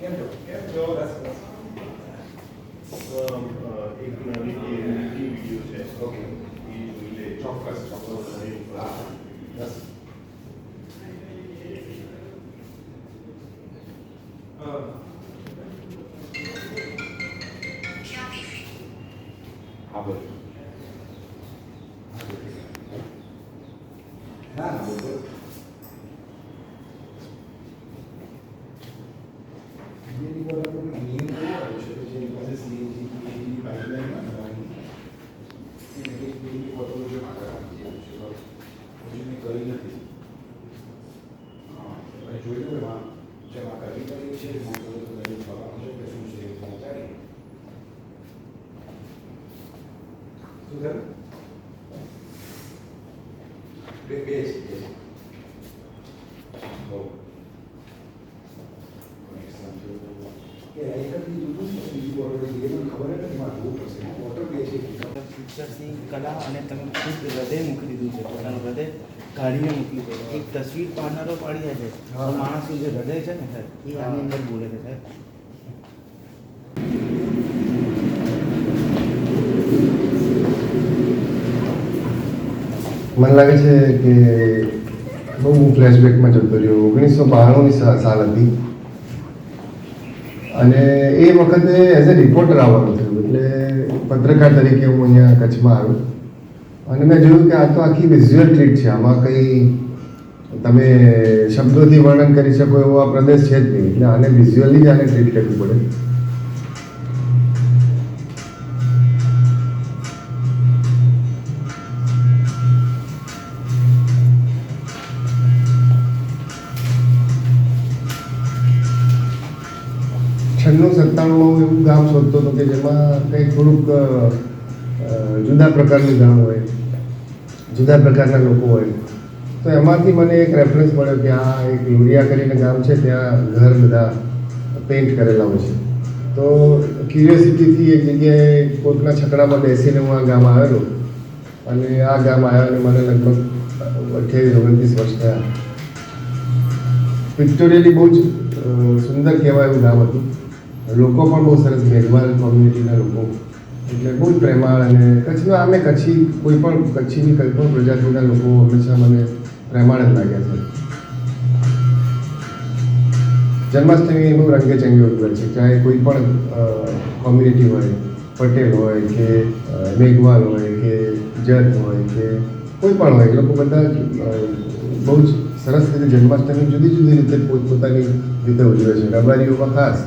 કેમ છો? એક નાની વિડીયો છે. ઓકે, એ જોઈ લે. ચોક્કસ. હા, બસ. હા, બોલ. હા, બોલ. પિક્ચર્સની કલા અને તમે ખુદ હૃદય મૂકી દીધું છે, પોતાનું હૃદય કાઢીને મૂક્યું છે. એક તસવીર પાડનારો પાડી છે, તો માણસનું જે હૃદય છે ને સાહેબ, એ આની અંદર બોલે છે સાહેબ. મને લાગે છે કે બહુ હું ફ્લેશબેકમાં જતો રહ્યો. 1992ની સાલ હતી અને એ વખતે એઝ એ રિપોર્ટર આવવાનું થયું, એટલે પત્રકાર તરીકે હું અહીંયા કચ્છમાં આવ્યો અને મેં જોયું કે આ તો આખી વિઝ્યુઅલ ટ્રીટ છે. આમાં કંઈ તમે શબ્દોથી વર્ણન કરી શકો એવો આ પ્રદેશ છે જ નહીં, એટલે આને વિઝ્યુઅલી જ આને ટ્રીટ કરવું પડે. છન્નું 97 એવું ગામ શોધતો હતો કે જેમાં કંઈક થોડુંક જુદા પ્રકારનું ગામ હોય, જુદા પ્રકારના લોકો હોય. તો એમાંથી મને એક રેફરન્સ મળ્યો કે આ એક લોરિયા કરીને ગામ છે, ત્યાં ઘર બધા પેઇન્ટ કરેલા હોય છે. તો ક્યુરિયોસિટીથી એક જગ્યાએ કોટના છકડામાં બેસીને હું આ ગામ આવેલો અને આ ગામ આવ્યો અને મને લગભગ 28-29 વર્ષ થયા. પિક્ટોરિયલી બહુ જ સુંદર કહેવાય એવું ગામ હતું. લોકો પણ બહુ સરસ, મેઘવાલ કોમ્યુનિટીના લોકો, એટલે બહુ જ પ્રેમાળ. અને કચ્છનો આમે કચ્છી કોઈ પણ કચ્છીની કોઈ પણ પ્રજાતિના લોકો હંમેશા મને પ્રેમાળ જ લાગ્યા છે. જન્માષ્ટમી બહુ રંગે ચંગે ઉજવાય છે, ચાહે કોઈ પણ કોમ્યુનિટી હોય, પટેલ હોય કે મેઘવાલ હોય કે જત હોય કે કોઈ પણ હોય, એ લોકો બધા બહુ જ સરસ રીતે જન્માષ્ટમી જુદી જુદી રીતે પોતપોતાની રીતે ઉજવે છે. રબારીઓમાં ખાસ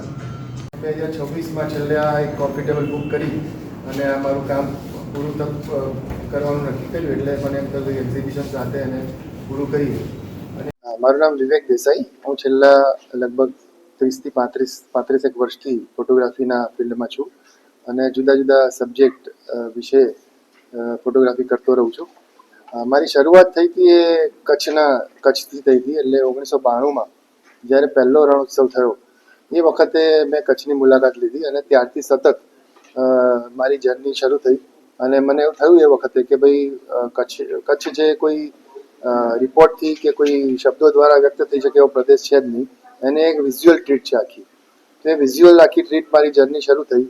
2026માં છેલ્લે આ એક કોફી ટેબલ બુક કરી અને આ મારું કામ પૂરું કરવાનું નક્કી કર્યું. એટલે મને એમ થયું એક્ઝિબિશન સાથે એને પૂરું કરીએ. અને મારું નામ વિવેક દેસાઈ. હું છેલ્લા લગભગ 30થી 35 વર્ષથી ફોટોગ્રાફીના ફિલ્ડમાં છું અને જુદા જુદા સબ્જેક્ટ વિશે ફોટોગ્રાફી કરતો રહું છું. મારી શરૂઆત થઈ હતી એ કચ્છથી થઈ હતી. એટલે 1992માં જ્યારે પહેલો રણોત્સવ થયો એ વખતે મેં કચ્છની મુલાકાત લીધી અને ત્યારથી સતત મારી જર્ની શરૂ થઈ. અને મને એવું થયું એ વખતે કે ભાઈ કચ્છ જે કોઈ રિપોર્ટથી કે કોઈ શબ્દો દ્વારા વ્યક્ત થઈ શકે એવો પ્રદેશ છે જ નહીં, એને એક વિઝ્યુઅલ ટ્રીટ છે આખી. તો એ વિઝ્યુઅલ આખી ટ્રીટ મારી જર્ની શરૂ થઈ.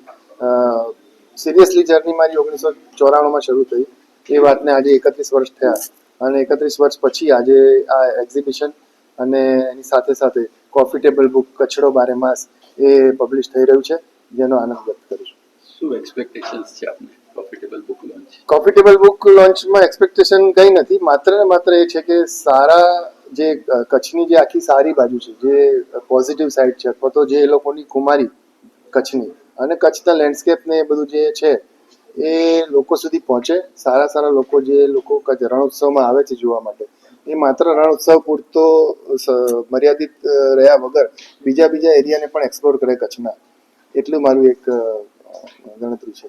સિરિયસલી જર્ની મારી 1994માં શરૂ થઈ. એ વાતને આજે 31 વર્ષ થયા અને 31 વર્ષ પછી આજે આ એક્ઝિબિશન અને એની સાથે સાથે કોફી ટેબલ બુક કચ્છડો બારે માસ એ પબ્લિશ થઈ રહ્યું છે, જેનો આનંદ વ્યક્ત કરું છું. શું એક્સપેક્ટેશન્સ છે આપને coffee table book launch? Coffee table book લોન્ચમાં એક્સપેક્ટેશન કંઈ નથી, માત્ર ને માત્ર એ છે કે સારા જે કચ્છની જે આખી સારી બાજુ છે, જે પોઝિટિવ સાઈડ છે, અથવા તો જે એ લોકોની કુમારી કચ્છની અને કચ્છના લેન્ડસ્કેપને એ બધું જે છે એ લોકો સુધી પહોંચે. સારા લોકો જે લોકો રણોત્સવમાં આવે છે જોવા માટે, એ માત્ર રણોત્સવ પૂરતો મર્યાદિત રહ્યા વગર બીજા એરિયાને પણ એક્સપ્લોર કરે કચ્છના, એટલું મારું એક ગણતરી છે.